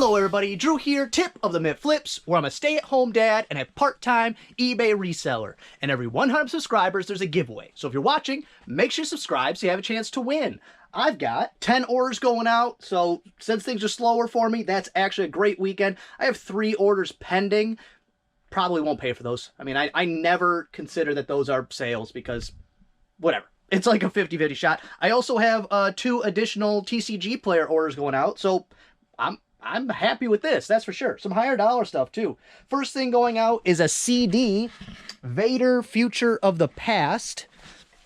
Hello everybody, Drew here, tip of the Mint Flips, where I'm a stay-at-home dad and a part-time eBay reseller. And every 100 subscribers, there's a giveaway. So if you're watching, make sure you subscribe so you have a chance to win. I've got 10 orders going out, so since things are slower for me, that's actually a great weekend. I have 3 orders pending. Probably won't pay for those. I mean, I never consider that those are sales because whatever. It's like a 50-50 shot. I also have 2 additional TCGPlayer orders going out, so I'm happy with this, that's for sure. Some higher dollar stuff, too. First thing going out is a CD, Vader Future of the Past.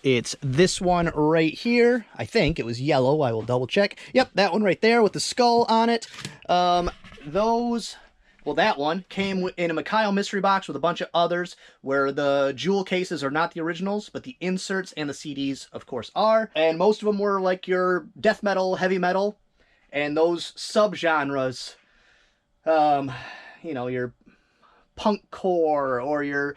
It's this one right here. I think it was yellow. I will double check. Yep, that one right there with the skull on it. That one came in a Mikhail mystery box with a bunch of others where the jewel cases are not the originals, but the inserts and the CDs, of course, are. And most of them were like your death metal, heavy metal, and those subgenres, you know, your punk core or your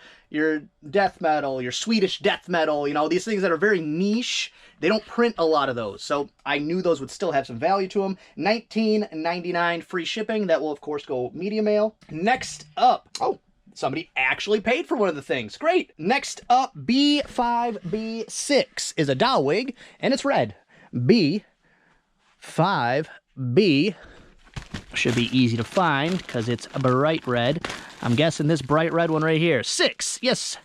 death metal, your Swedish death metal, you know, these things that are very niche. They don't print a lot of those, so I knew those would still have some value to them. $19.99 free shipping. That will, of course, go media mail. Next up, oh, somebody actually paid for one of the things. Great. Next up, B5B6 is a doll wig, and it's red. B5B should be easy to find because it's a bright red. I'm guessing this bright red one right here. 6, yes.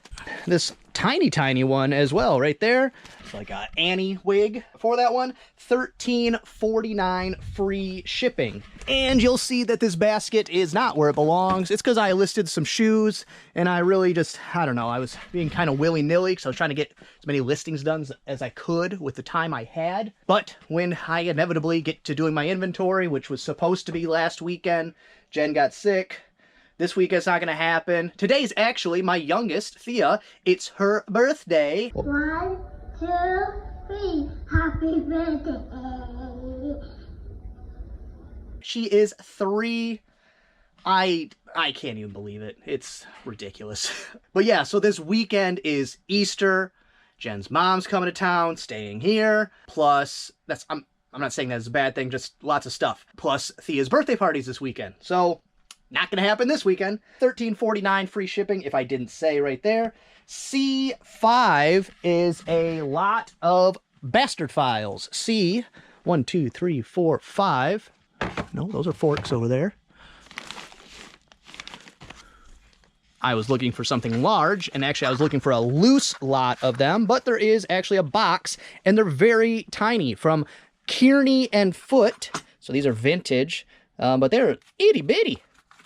This tiny one as well right there. It's like a Annie wig for that one. $13.49 free shipping. And you'll see that this basket is not where it belongs. It's because I listed some shoes and I really just, I don't know, I was being kind of willy-nilly because I was trying to get as many listings done as I could with the time I had. But when I inevitably get to doing my inventory, which was supposed to be last weekend, Jen got sick. This week it's not going to happen. Today's actually my youngest, Thea. It's her birthday. 1, 2, 3. Happy birthday. She is 3. I can't even believe it. It's ridiculous. But yeah, so this weekend is Easter. Jen's mom's coming to town, staying here. Plus, I'm not saying that's a bad thing, just lots of stuff. Plus, Thea's birthday party's this weekend. So, not going to happen this weekend. $13.49 free shipping, if I didn't say right there. C5 is a lot of bastard files. C, 1, 2, 3, 4, 5. No, those are forks over there. I was looking for something large, and actually I was looking for a loose lot of them, but there is actually a box, and they're very tiny, from Kearney and Foot. So these are vintage, but they're itty-bitty.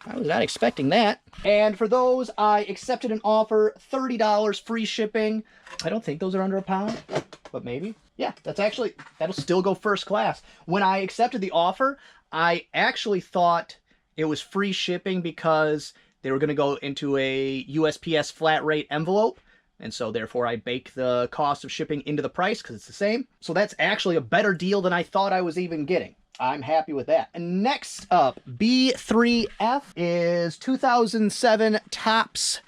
I was not expecting that. And for those, I accepted an offer, $30 free shipping. I don't think those are under a pound, but maybe. Yeah, that'll still go first class. When I accepted the offer, I actually thought it was free shipping because they were going to go into a USPS flat rate envelope. And so therefore I bake the cost of shipping into the price because it's the same. So that's actually a better deal than I thought I was even getting. I'm happy with that. And next up, B3F is 2007 Topps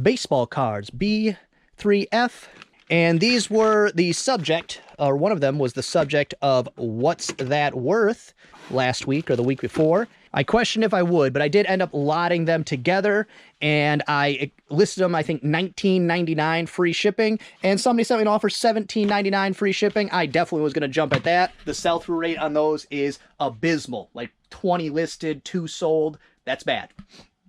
baseball cards. B3F. And these were the subject, or one of them was the subject of What's That Worth last week or the week before. I questioned if I would, but I did end up lotting them together, and I listed them, I think, $19.99 free shipping, and somebody sent me an offer, $17.99 free shipping. I definitely was going to jump at that. The sell-through rate on those is abysmal, like 20 listed, 2 sold. That's bad.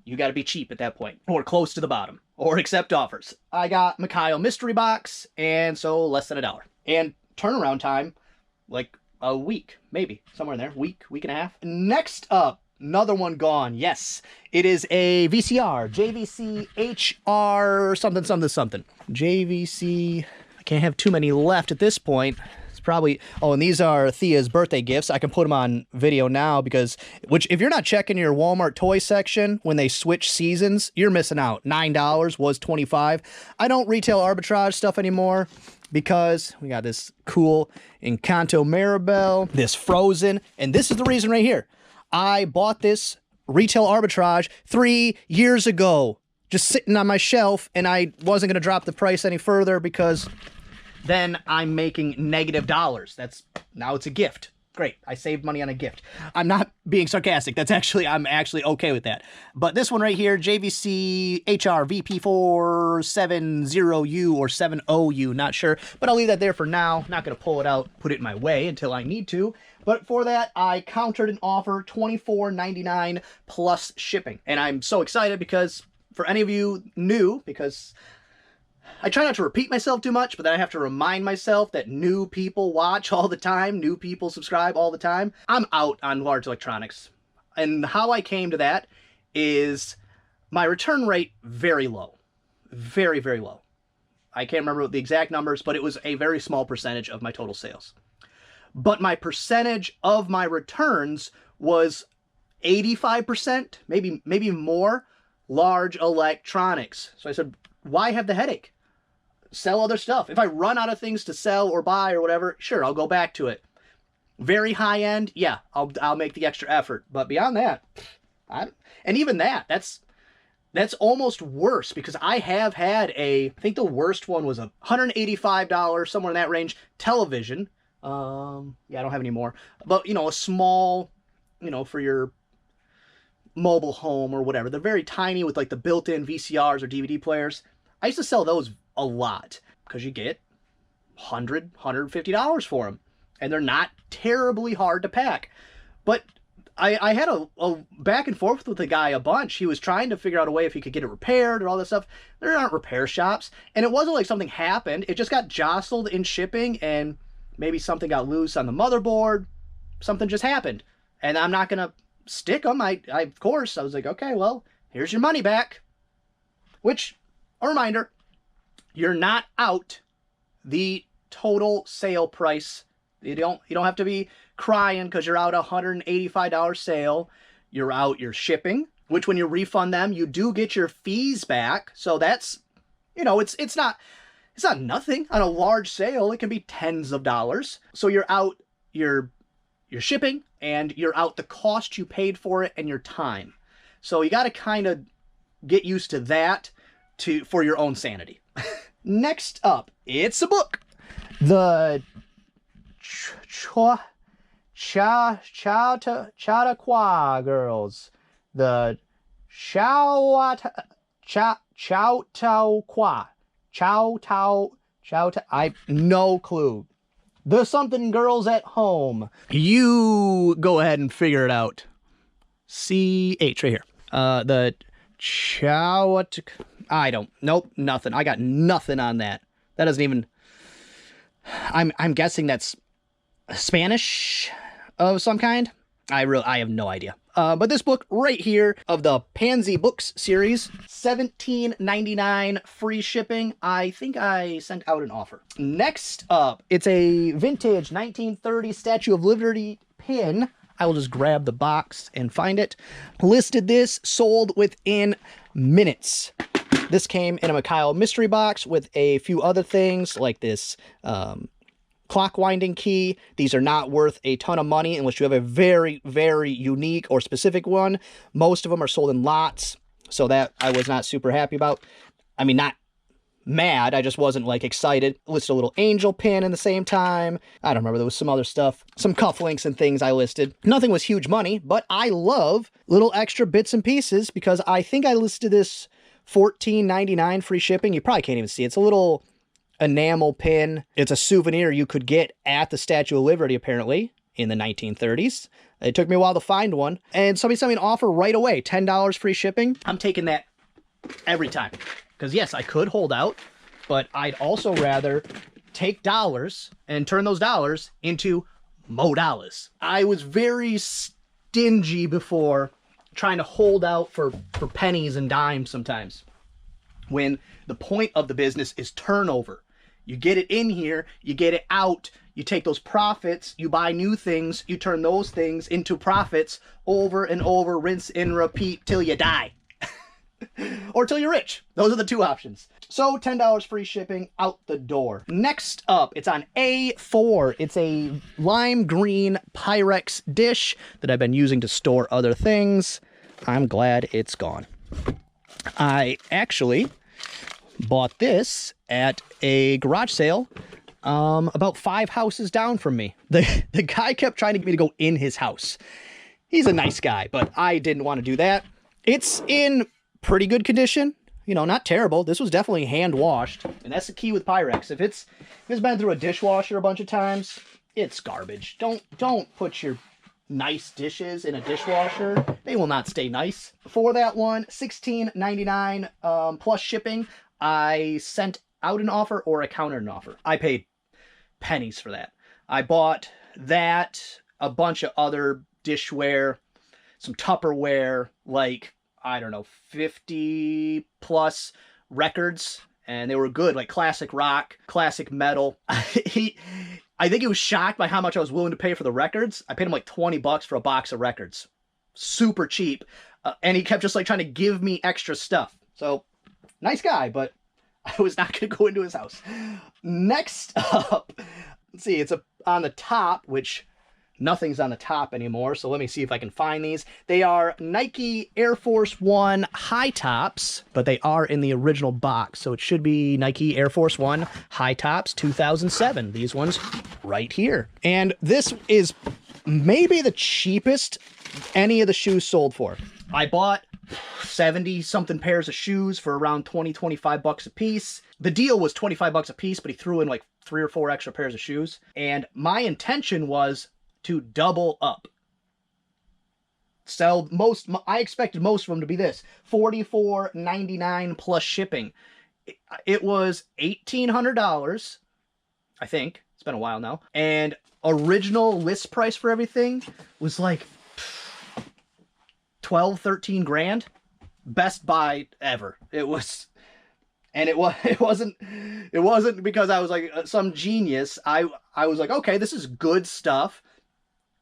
You got to be cheap at that point, or close to the bottom, or accept offers. I got Mikhail mystery box, and so less than $1. And turnaround time, like a week, maybe, somewhere in there, week and a half. Next up, another one gone. Yes, it is a VCR, JVC HR something. JVC, I can't have too many left at this point. It's probably, oh, and these are Thea's birthday gifts. I can put them on video now because, if you're not checking your Walmart toy section when they switch seasons, you're missing out. $9 was $25. I don't retail arbitrage stuff anymore because we got this cool Encanto Maribel, this Frozen, and this is the reason right here. I bought this retail arbitrage 3 years ago, just sitting on my shelf, and I wasn't going to drop the price any further because then I'm making negative dollars. Now it's a gift. Great. I saved money on a gift. I'm not being sarcastic. I'm actually okay with that. But this one right here, JVC HR VP470U or 70U, not sure. But I'll leave that there for now. Not going to pull it out, put it in my way until I need to. But for that, I countered an offer, $24.99 plus shipping. And I'm so excited because for any of you new, because I try not to repeat myself too much, but then I have to remind myself that new people watch all the time, new people subscribe all the time. I'm out on large electronics. And how I came to that is my return rate very low. Very, very low. I can't remember the exact numbers, but it was a very small percentage of my total sales. But my percentage of my returns was 85%, maybe more, large electronics. So I said, why have the headache? Sell other stuff. If I run out of things to sell or buy or whatever, sure, I'll go back to it. Very high end, yeah, I'll make the extra effort. But beyond that, and even that's almost worse because I have had I think the worst one was a $185, somewhere in that range, television. Yeah, I don't have any more. But, a small, for your mobile home or whatever. They're very tiny with like the built-in VCRs or DVD players. I used to sell those a lot because you get $100, $150 for them. And they're not terribly hard to pack. But I had a back and forth with the guy a bunch. He was trying to figure out a way if he could get it repaired and all this stuff. There aren't repair shops. And it wasn't like something happened. It just got jostled in shipping and maybe something got loose on the motherboard. Something just happened. And I'm not going to stick them. Of course, I was like, okay, well, here's your money back. Which, a reminder, you're not out the total sale price. You don't have to be crying because you're out a $185 sale. You're out your shipping, which when you refund them, you do get your fees back. So that's, it's not nothing on a large sale. It can be tens of dollars. So you're out your shipping and you're out the cost you paid for it and your time. So you got to kind of get used to that for your own sanity. Next up, it's a book. The Chautauqua Girls. The Chautauqua. I no clue. The something girls at home. You go ahead and figure it out. CH right here. The nope, nothing. I got nothing on that. That doesn't even, I'm guessing that's Spanish of some kind. I have no idea. But this book right here of the Pansy Books series, $17.99 free shipping. I think I sent out an offer. Next up, it's a vintage 1930 Statue of Liberty pin. I will just grab the box and find it. Listed this, sold within minutes. This came in a Mikhail mystery box with a few other things like this clock winding key. These are not worth a ton of money unless you have a very, very unique or specific one. Most of them are sold in lots, so that I was not super happy about. I mean, not mad, I just wasn't like excited. Listed a little angel pin in the same time. I don't remember, there was some other stuff. Some cufflinks and things I listed. Nothing was huge money, but I love little extra bits and pieces because I think I listed this $14.99 free shipping. You probably can't even see it. It's a little enamel pin. It's a souvenir you could get at the Statue of Liberty, apparently, in the 1930s. It took me a while to find one. And somebody sent me an offer right away, $10 free shipping. I'm taking that every time. Because yes, I could hold out, but I'd also rather take dollars and turn those dollars into mo dollars. I was very stingy before, trying to hold out for pennies and dimes sometimes, when the point of the business is turnover. You get it in here, you get it out, you take those profits, you buy new things, you turn those things into profits over and over, rinse and repeat till you die. Or till you're rich. Those are the two options. So $10 free shipping out the door. Next up, it's on A4. It's a lime green Pyrex dish that I've been using to store other things. I'm glad it's gone. I actually bought this at a garage sale about 5 houses down from me. The guy kept trying to get me to go in his house. He's a nice guy, but I didn't want to do that. It's in pretty good condition. You know, not terrible. This was definitely hand washed, and that's the key with Pyrex. If it's been through a dishwasher a bunch of times, it's garbage. Don't put your nice dishes in a dishwasher. They will not stay nice. For that one, $16.99 plus shipping. I sent out an offer or I countered an offer. I paid pennies for that. I bought that, a bunch of other dishware, some Tupperware, like, I don't know, 50 plus records, and they were good, like classic rock, classic metal. I think he was shocked by how much I was willing to pay for the records. I paid him like $20 for a box of records. Super cheap. And he kept just like trying to give me extra stuff. So, nice guy, but I was not going to go into his house. Next up, let's see, it's on the top, which nothing's on the top anymore, so let me see if I can find these. They are Nike Air Force One high tops, but they are in the original box, so it should be Nike Air Force One high tops 2007. These ones right here. And this is maybe the cheapest any of the shoes sold for. I bought 70 something pairs of shoes for around 25 bucks a piece. The deal was 25 bucks a piece, but he threw in like 3 or 4 extra pairs of shoes. And my intention was to double up. Sell most, I expected most of them to be this, $44.99 plus shipping. It was $1,800, I think. It's been a while now. And original list price for everything was like 12, 13 grand. Best buy ever. It was, and it wasn't because I was like some genius. I was like, okay, this is good stuff.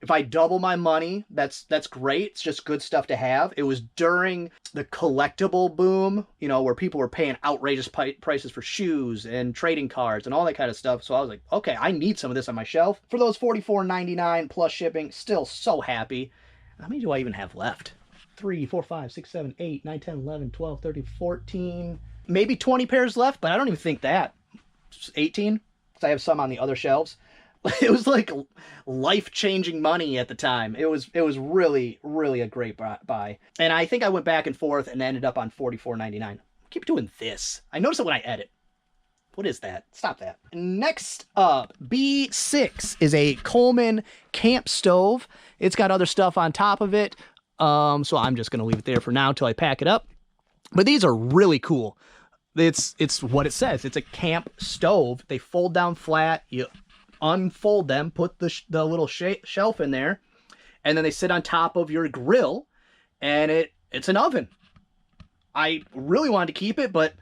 If I double my money, that's great. It's just good stuff to have. It was during the collectible boom, you know, where people were paying outrageous prices for shoes and trading cards and all that kind of stuff. So I was like, okay, I need some of this on my shelf. For those $44.99 plus shipping, still so happy. How many do I even have left? 3, 4, 5, 6, 7, 8, 9, 10, 11, 12, 13, 14, maybe 20 pairs left, but I don't even think that. 18, because I have some on the other shelves. It was like life-changing money at the time. It was really, really a great buy. And I think I went back and forth and ended up on $44.99. Keep doing this. I notice it when I edit. What is that? Stop that. Next up, B6 is a Coleman camp stove. It's got other stuff on top of it. So I'm just going to leave it there for now till I pack it up. But these are really cool. It's what it says. It's a camp stove. They fold down flat. You unfold them, put the little shelf in there, and then they sit on top of your grill, and it's an oven. I really wanted to keep it, but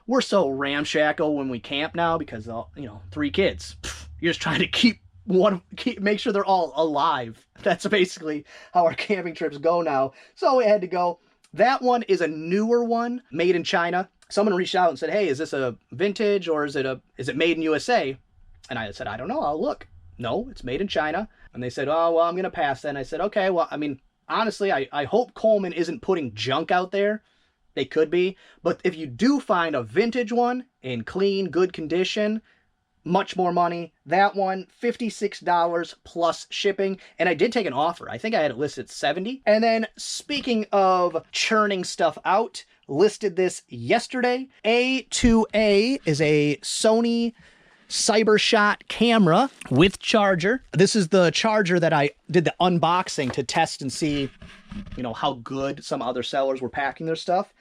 we're so ramshackle when we camp now because, you know, 3 kids. You're just trying to make sure they're all alive. That's basically how our camping trips go now. So we had to go. That one is a newer one, made in China. Someone reached out and said, "Hey, is this a vintage or is it made in USA?" And I said, "I don't know. I'll look." "No, it's made in China." And they said, "Oh, well, I'm going to pass then." I said, "Okay, well, I mean, honestly, I hope Coleman isn't putting junk out there. They could be. But if you do find a vintage one in clean, good condition, much more money. That one, $56 plus shipping. And I did take an offer. I think I had it listed at $70. And then speaking of churning stuff out, listed this yesterday. A2A is a Sony CyberShot camera with charger. This is the charger that I did the unboxing to test and see, you know, how good some other sellers were packing their stuff.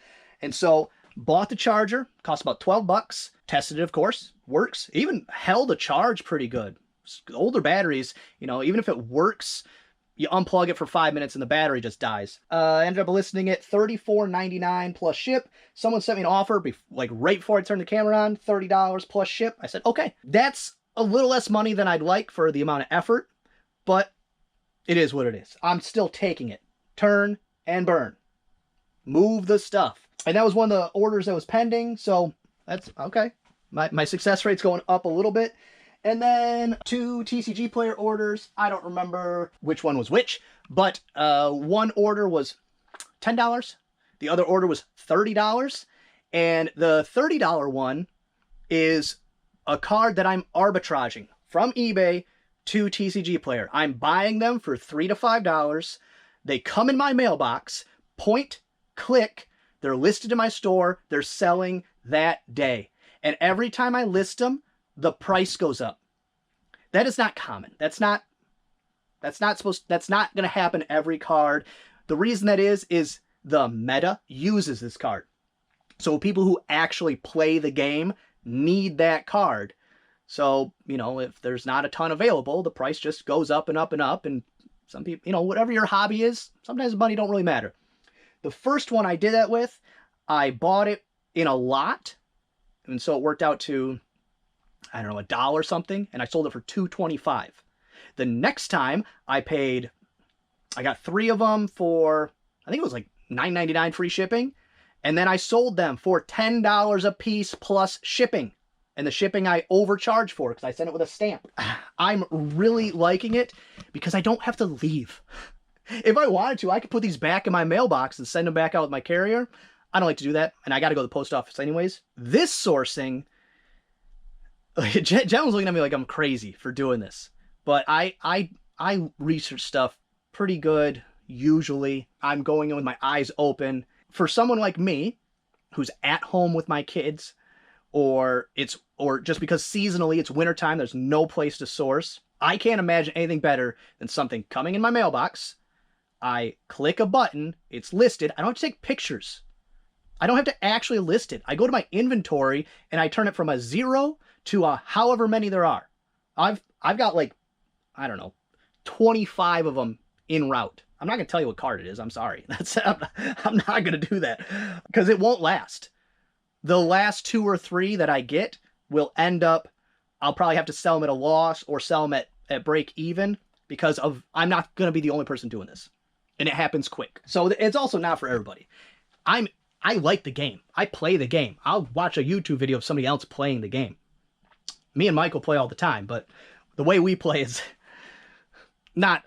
And so bought the charger, cost about 12 bucks, tested it, of course, works, even held a charge pretty good. Older batteries, you know, even if it works, you unplug it for 5 minutes and the battery just dies. Ended up listing it $34.99 plus ship. Someone sent me an offer like right before I turned the camera on, $30 plus ship. I said, okay, that's a little less money than I'd like for the amount of effort, but it is what it is. I'm still taking it. Turn and burn. Move the stuff. And that was one of the orders that was pending, so that's okay. My success rate's going up a little bit. And then 2 TCGPlayer orders. I don't remember which one was which, but one order was $10. The other order was $30. And the $30 one is a card that I'm arbitraging from eBay to TCGPlayer. I'm buying them for $3 to $5. They come in my mailbox, point, click, they're listed in my store, they're selling that day. And every time I list them, the price goes up. That is not common. That's not going to happen every card. The reason that is the meta uses this card. So people who actually play the game need that card. So, if there's not a ton available, the price just goes up and up and up. And some people, whatever your hobby is, sometimes money don't really matter. The first one I did that with, I bought it in a lot. And so it worked out to, I don't know, $1 something. And I sold it for $2.25. The next time I got 3 of them for, I think it was like $9.99 free shipping. And then I sold them for $10 a piece plus shipping. And the shipping I overcharged for because I sent it with a stamp. I'm really liking it because I don't have to leave. If I wanted to, I could put these back in my mailbox and send them back out with my carrier. I don't like to do that. And I got to go to the post office anyways. This sourcing, Jen was looking at me like I'm crazy for doing this. But I research stuff pretty good. Usually I'm going in with my eyes open. For someone like me, who's at home with my kids, or just because seasonally it's wintertime, there's no place to source, I can't imagine anything better than something coming in my mailbox. I click a button, it's listed. I don't have to take pictures. I don't have to actually list it. I go to my inventory and I turn it from a 0 to a however many there are. I've got like, I don't know, 25 of them en route. I'm not going to tell you what card it is. I'm sorry. I'm not going to do that because it won't last. The last 2 or 3 that I get will end up, I'll probably have to sell them at a loss or sell them at break even because I'm not going to be the only person doing this. And it happens quick. So it's also not for everybody. I like the game. I play the game. I'll watch a YouTube video of somebody else playing the game. Me and Michael play all the time, but the way we play is not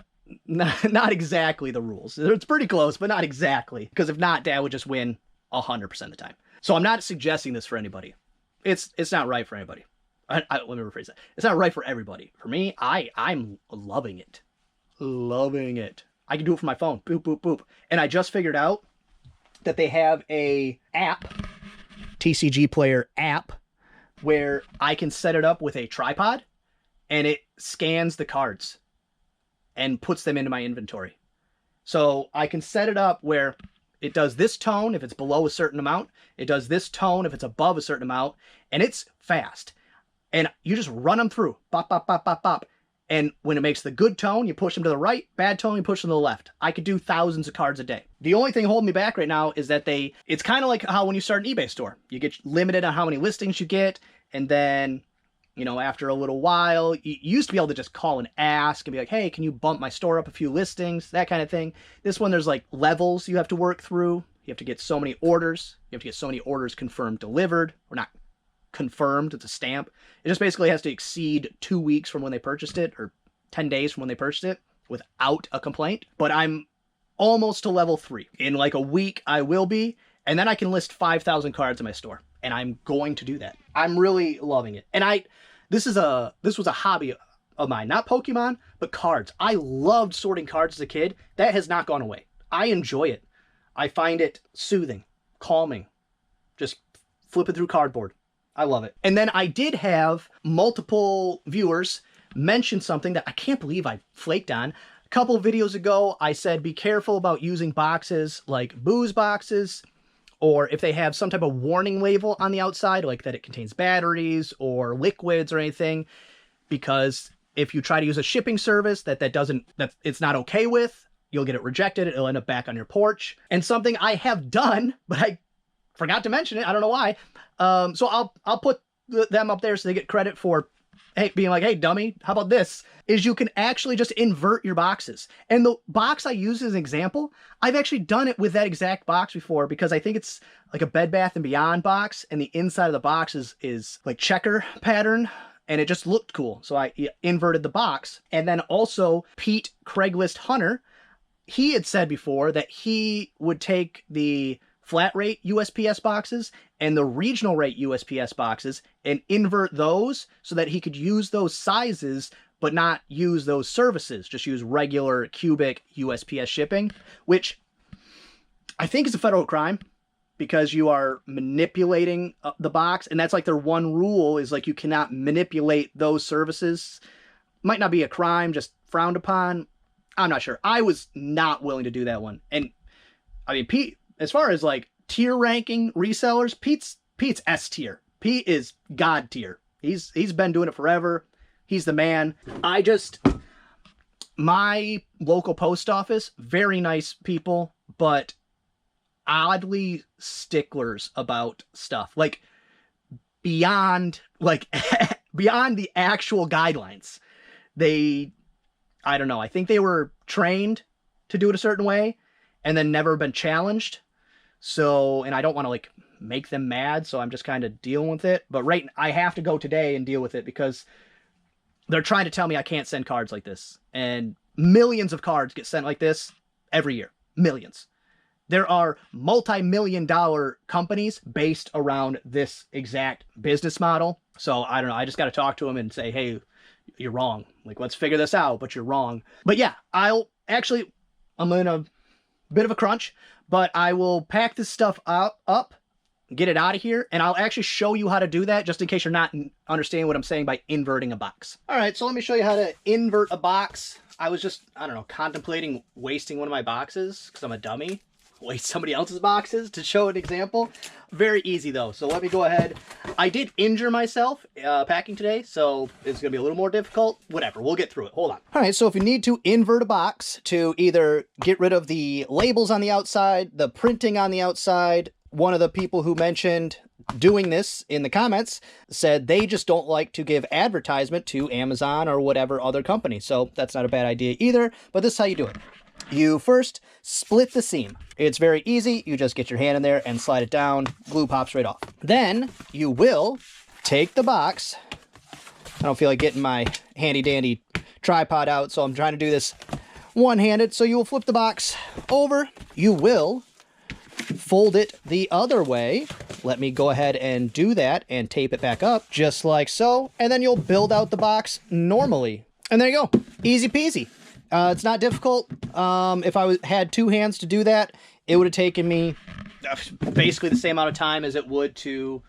exactly the rules. It's pretty close, but not exactly. Because if not, Dad would just win 100% of the time. So I'm not suggesting this for anybody. It's not right for anybody. Let me rephrase that. It's not right for everybody. For me, I'm loving it. Loving it. I can do it from my phone. Boop, boop, boop. And I just figured out that they have a app, TCGPlayer app, where I can set it up with a tripod and it scans the cards and puts them into my inventory. So I can set it up where it does this tone if it's below a certain amount. It does this tone if it's above a certain amount. And it's fast. And you just run them through. Bop, bop, bop, bop, bop. And when it makes the good tone, you push them to the right. Bad tone, you push them to the left. I could do thousands of cards a day. The only thing holding me back right now is that it's kind of like how when you start an eBay store. You get limited on how many listings you get. And then, after a little while, you used to be able to just call and ask and be like, hey, can you bump my store up a few listings? That kind of thing. This one, there's like levels you have to work through. You have to get so many orders. You have to get so many orders confirmed delivered. Or not confirmed, it's a stamp. It just basically has to exceed 2 weeks from when they purchased it or 10 days from when they purchased it without a complaint. But I'm almost to level 3. In like a week, I will be. And then I can list 5,000 cards in my store. And I'm going to do that. I'm really loving it. And this was a hobby of mine, not Pokemon, but cards. I loved sorting cards as a kid. That has not gone away. I enjoy it. I find it soothing, calming, just flipping through cardboard. I love it. And then I did have multiple viewers mention something that I can't believe I flaked on. A couple of videos ago, I said, be careful about using boxes like booze boxes, or if they have some type of warning label on the outside, like that it contains batteries or liquids or anything, because if you try to use a shipping service that it's not okay with, you'll get it rejected. It'll end up back on your porch. And something I have done, but I forgot to mention it. I don't know why. So I'll put them up there so they get credit for being like, hey, dummy, how about this? Is you can actually just invert your boxes. And the box I use as an example, I've actually done it with that exact box before because I think it's like a Bed Bath & Beyond box and the inside of the box is like checker pattern and it just looked cool. So I inverted the box. And then also Pete Craigslist Hunter, he had said before that he would take the flat rate USPS boxes and the regional rate USPS boxes and invert those so that he could use those sizes but not use those services, just use regular cubic USPS shipping, which I think is a federal crime because you are manipulating the box. And that's like their one rule is like you cannot manipulate those services. Might not be a crime, just frowned upon. I'm not sure. I was not willing to do that one. And I mean, Pete, as far as like tier ranking resellers, Pete's S tier. Pete is God tier. He's been doing it forever. He's the man. My local post office, very nice people, but oddly sticklers about stuff. Like beyond the actual guidelines. I don't know. I think they were trained to do it a certain way and then never been challenged. So, and I don't want to like make them mad. So I'm just kind of dealing with it. But I have to go today and deal with it because they're trying to tell me I can't send cards like this. And millions of cards get sent like this every year. Millions. There are multi-million-dollar companies based around this exact business model. So I don't know. I just got to talk to them and say, hey, you're wrong. Like, let's figure this out, but you're wrong. But yeah, I'm in a bit of a crunch, but I will pack this stuff up, get it out of here, and I'll actually show you how to do that just in case you're not understanding what I'm saying by inverting a box. All right, so let me show you how to invert a box. I was just, I don't know, contemplating wasting one of my boxes because I'm a dummy. Waste somebody else's boxes to show an example. Very easy though, so let me go ahead. I did injure myself packing today, so it's gonna be a little more difficult. Whatever, we'll get through it. Hold on. All right, so if you need to invert a box to either get rid of the labels on the outside, the printing on the outside, one of the people who mentioned doing this in the comments said they just don't like to give advertisement to Amazon or whatever other company, so that's not a bad idea either, but this is how you do it. You first split the seam. It's very easy. You just get your hand in there and slide it down. Glue pops right off. Then you will take the box. I don't feel like getting my handy dandy tripod out, so I'm trying to do this one-handed. So you will flip the box over. You will fold it the other way. Let me go ahead and do that and tape it back up just like so. And then you'll build out the box normally. And there you go. Easy peasy. It's not difficult. If I had two hands to do that, it would have taken me basically the same amount of time as it would to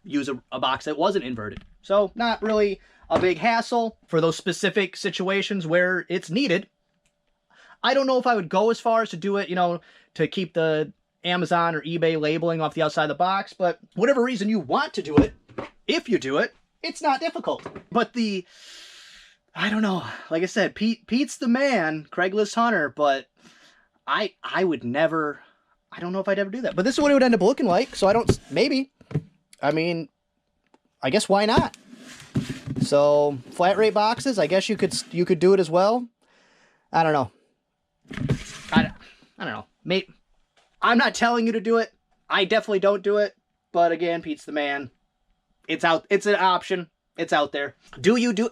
use a box that wasn't inverted. So not really a big hassle for those specific situations where it's needed. I don't know if I would go as far as to do it, you know, to keep the Amazon or eBay labeling off the outside of the box, but whatever reason you want to do it, if you do it, it's not difficult. But I don't know. Like I said, Pete's the man, Craigslist hunter, but I would never, I don't know if I'd ever do that. But this is what it would end up looking like, so maybe. I mean, I guess why not? So, flat rate boxes, I guess you could do it as well. I don't know. I don't know. Maybe, I'm not telling you to do it. I definitely don't do it. But again, Pete's the man. It's an option. It's out there.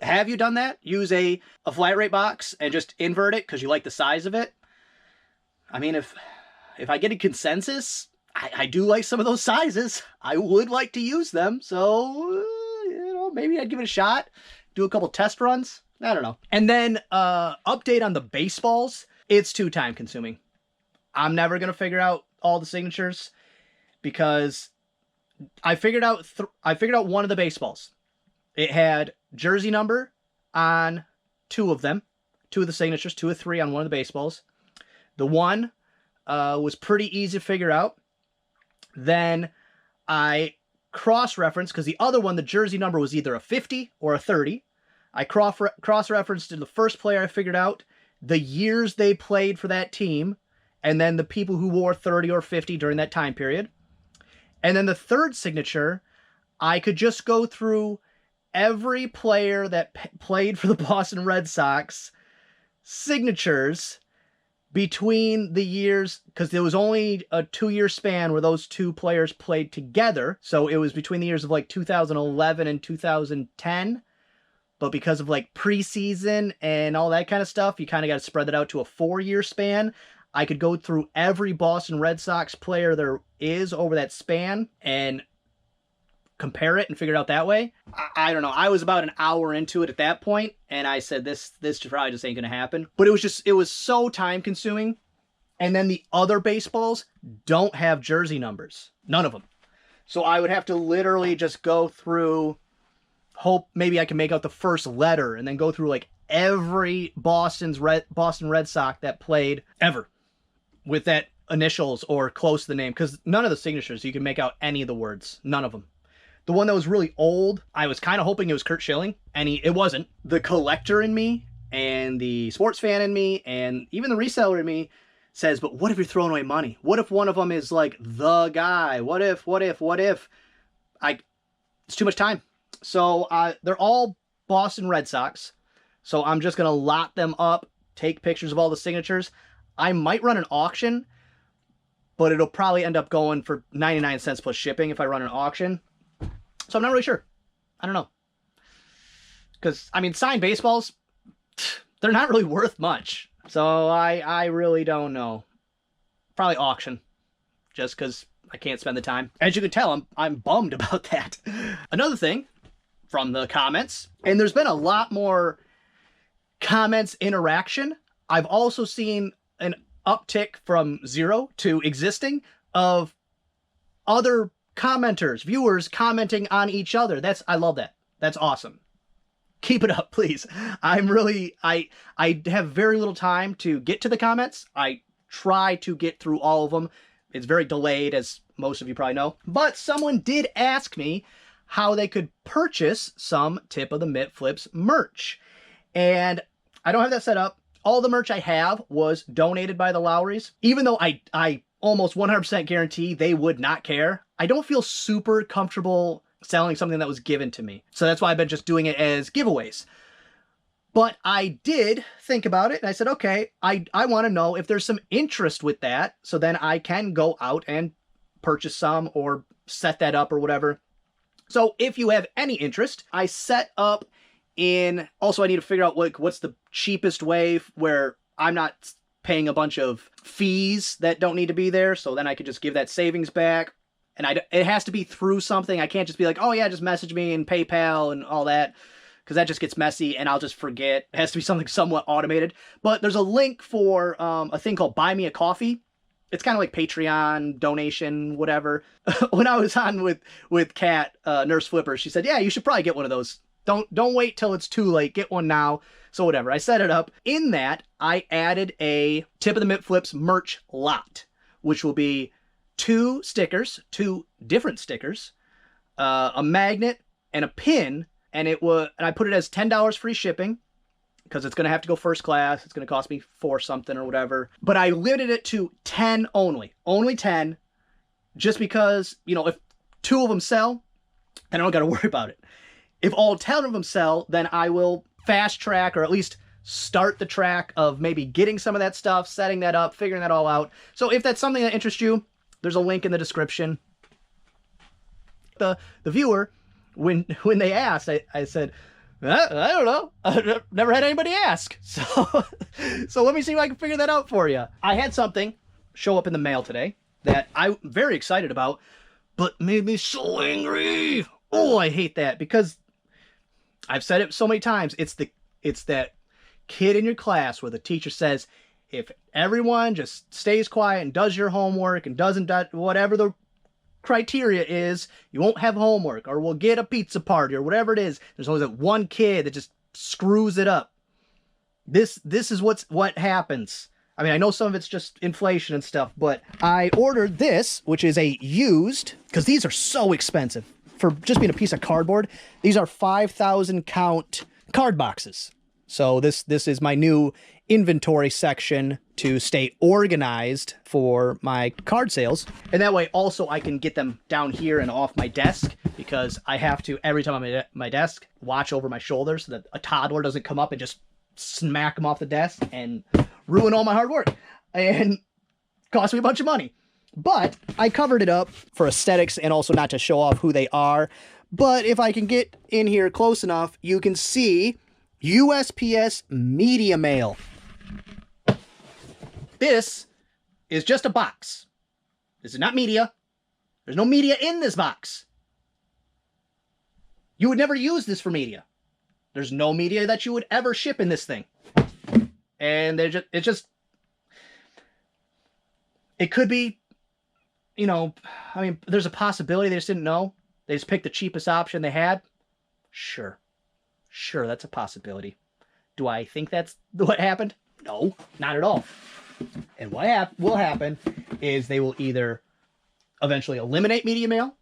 Have you done that? Use a flat rate box and just invert it because you like the size of it? I mean, if I get a consensus, I do like some of those sizes. I would like to use them. So, you know, maybe I'd give it a shot. Do a couple test runs. I don't know. And then, update on the baseballs. It's too time consuming. I'm never going to figure out all the signatures because I figured out one of the baseballs. It had jersey number on two of them, two of the signatures, 2 of 3 on one of the baseballs. The one was pretty easy to figure out. Then I cross-referenced, because the other one, the jersey number was either a 50 or a 30. I cross-referenced to the first player I figured out, the years they played for that team, and then the people who wore 30 or 50 during that time period. And then the third signature, I could just go through every player that played for the Boston Red Sox signatures between the years, because there was only a 2-year span where those two players played together. So it was between the years of like 2011 and 2010. But because of like preseason and all that kind of stuff, you kind of got to spread that out to a 4-year span. I could go through every Boston Red Sox player there is over that span and compare it and figure it out that way. I don't know. I was about an hour into it at that point, and I said, this probably just ain't going to happen. But it was so time consuming. And then the other baseballs don't have jersey numbers. None of them. So I would have to literally just go through, hope maybe I can make out the first letter, and then go through like every Boston Red Sox that played ever with that initials or close to the name. Because none of the signatures, you can make out any of the words. None of them. The one that was really old, I was kind of hoping it was Kurt Schilling, and it wasn't. The collector in me, and the sports fan in me, and even the reseller in me says, but what if you're throwing away money? What if one of them is like the guy? What if? It's too much time. So they're all Boston Red Sox. So I'm just going to lot them up, take pictures of all the signatures. I might run an auction, but it'll probably end up going for 99 cents plus shipping if I run an auction. So I'm not really sure. I don't know. Because, I mean, signed baseballs, they're not really worth much. So I really don't know. Probably auction. Just because I can't spend the time. As you can tell, I'm bummed about that. Another thing from the comments, and there's been a lot more comments interaction. I've also seen an uptick from 0 to existing of other commenters, viewers commenting on each other. I love that. That's awesome. Keep it up, please. I have very little time to get to the comments. I try to get through all of them. It's very delayed, as most of you probably know. But someone did ask me how they could purchase some Tip of the Mitt Flips merch. And I don't have that set up. All the merch I have was donated by the Lowrys. Even though I almost 100% guarantee they would not care, I don't feel super comfortable selling something that was given to me. So that's why I've been just doing it as giveaways. But I did think about it, and I said, okay, I want to know if there's some interest with that, so then I can go out and purchase some or set that up or whatever. So if you have any interest, I set up also I need to figure out what's the cheapest way where I'm not paying a bunch of fees that don't need to be there, so then I could just give that savings back. And it has to be through something. I can't just be like, oh yeah, just message me and PayPal and all that, because that just gets messy and I'll just forget. It has to be something somewhat automated. But there's a link for a thing called Buy Me a Coffee. It's kind of like Patreon, donation, whatever. When I was on with Kat, Nurse Flipper, she said, yeah, you should probably get one of those. Don't wait till it's too late. Get one now. So whatever. I set it up. In that, I added a Tip of the Mitt Flips merch lot, which will be 2 stickers, 2 different stickers, a magnet, and a pin. And I put it as $10 free shipping, because it's going to have to go first class. It's going to cost me $4 something or whatever. But I limited it to 10 only. Only 10. Just because, if 2 of them sell, then I don't got to worry about it. If all 10 of them sell, then I will fast track, or at least start the track of maybe getting some of that stuff, setting that up, figuring that all out. So if that's something that interests you, there's a link in the description. The viewer, when they asked, I said, I don't know. I've never had anybody ask. So let me see if I can figure that out for you. I had something show up in the mail today that I'm very excited about, but made me so angry. Oh, I hate that, because I've said it so many times. It's that kid in your class where the teacher says, if everyone just stays quiet and does your homework and doesn't whatever the criteria is, you won't have homework, or we'll get a pizza party, or whatever it is. There's always that one kid that just screws it up. This is what happens. I mean, I know some of it's just inflation and stuff, but I ordered this, which is a used, because these are so expensive for just being a piece of cardboard. These are 5,000 count card boxes. So this is my new inventory section to stay organized for my card sales. And that way also I can get them down here and off my desk, because I have to, every time I'm at my desk, watch over my shoulder so that a toddler doesn't come up and just smack them off the desk and ruin all my hard work and cost me a bunch of money. But I covered it up for aesthetics and also not to show off who they are. But if I can get in here close enough, you can see USPS Media Mail. This is just a box. This is not media. There's no media in this box. You would never use this for media. There's no media that you would ever ship in this thing. And it could be, you know, I mean, there's a possibility they just didn't know. They just picked the cheapest option they had. Sure, that's a possibility. Do I think that's what happened? No, not at all. And what will happen is they will either eventually eliminate media mail,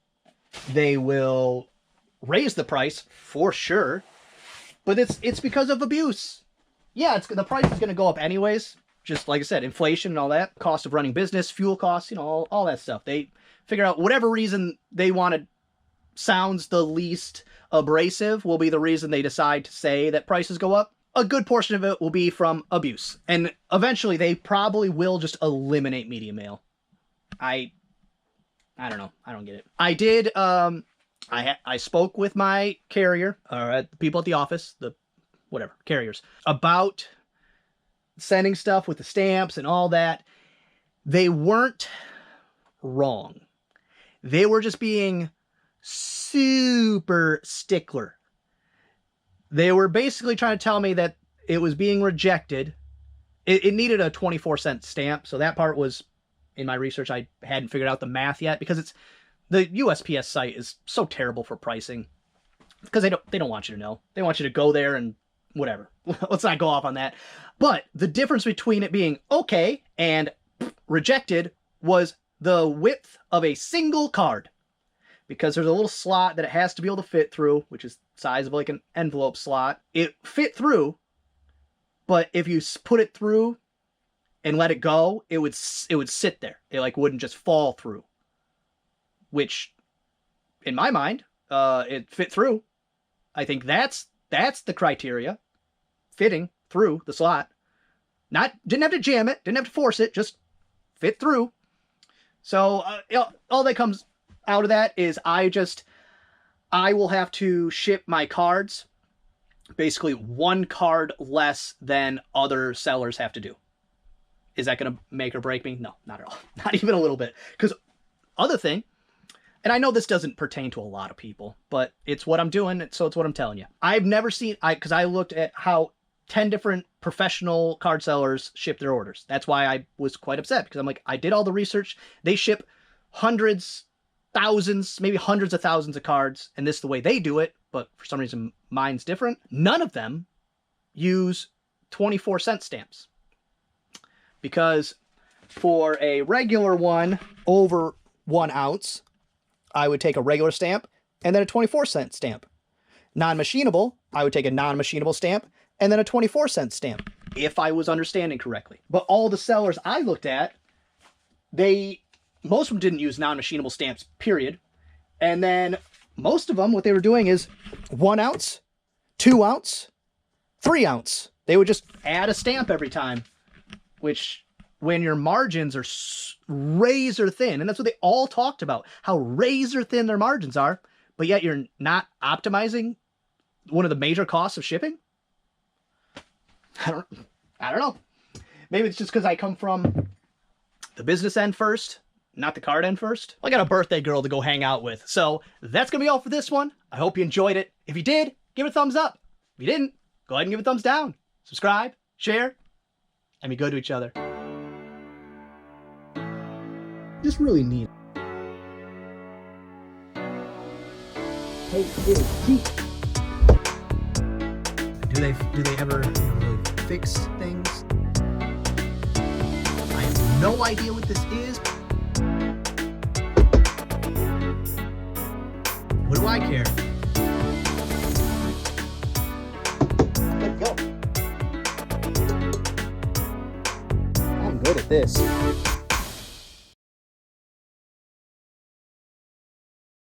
they will raise the price for sure, but it's because of abuse. Yeah, the price is going to go up anyways. Just like I said, inflation and all that, cost of running business, fuel costs, you know, all that stuff. They figure out whatever reason they wanted sounds the least abrasive will be the reason they decide to say that prices go up. A good portion of it will be from abuse. And eventually they probably will just eliminate media mail. I don't know. I don't get it. I did, I spoke with my carrier, or the people at the office, the whatever, carriers, about sending stuff with the stamps and all that. They weren't wrong. They were just being super stickler. They were basically trying to tell me that it was being rejected. It needed a 24-cent stamp. So that part was, in my research, I hadn't figured out the math yet, because the USPS site is so terrible for pricing, because they don't want you to know. They want you to go there and whatever. Let's not go off on that. But the difference between it being okay and rejected was the width of a single card, because there's a little slot that it has to be able to fit through, which is the size of like an envelope slot. It fit through, but if you put it through and let it go, it would sit there. It like wouldn't just fall through, which in my mind, it fit through. I think that's the criteria. Fitting through the slot. Didn't have to jam it, didn't have to force it, just fit through. So all that comes out of that is I will have to ship my cards basically one card less than other sellers have to do. Is that going to make or break me? No, not at all. Not even a little bit. Because other thing, and I know this doesn't pertain to a lot of people, but it's what I'm doing, so it's what I'm telling you. I've never seen, because I looked at how 10 different professional card sellers ship their orders. That's why I was quite upset, because I'm like, I did all the research. They ship hundreds, thousands, maybe hundreds of thousands of cards, and this is the way they do it, but for some reason mine's different. None of them use 24-cent stamps, because for a regular one over 1 ounce, I would take a regular stamp and then a 24-cent stamp. Non-machinable, I would take a non-machinable stamp and then a 24-cent stamp, if I was understanding correctly. But all the sellers I looked at, most of them didn't use non-machinable stamps, period. And then most of them, what they were doing is 1 ounce, 2 ounce, 3 ounce. They would just add a stamp every time, which when your margins are razor thin, and that's what they all talked about, how razor thin their margins are, but yet you're not optimizing one of the major costs of shipping. I don't know. Maybe it's just because I come from the business end first, not the card end first. I got a birthday girl to go hang out with. So that's going to be all for this one. I hope you enjoyed it. If you did, give it a thumbs up. If you didn't, go ahead and give it a thumbs down. Subscribe, share, and be good to each other. Just really neat. Hey, do they ever really fix things? I have no idea what this is. What do I care? Let's go. I'm good at this.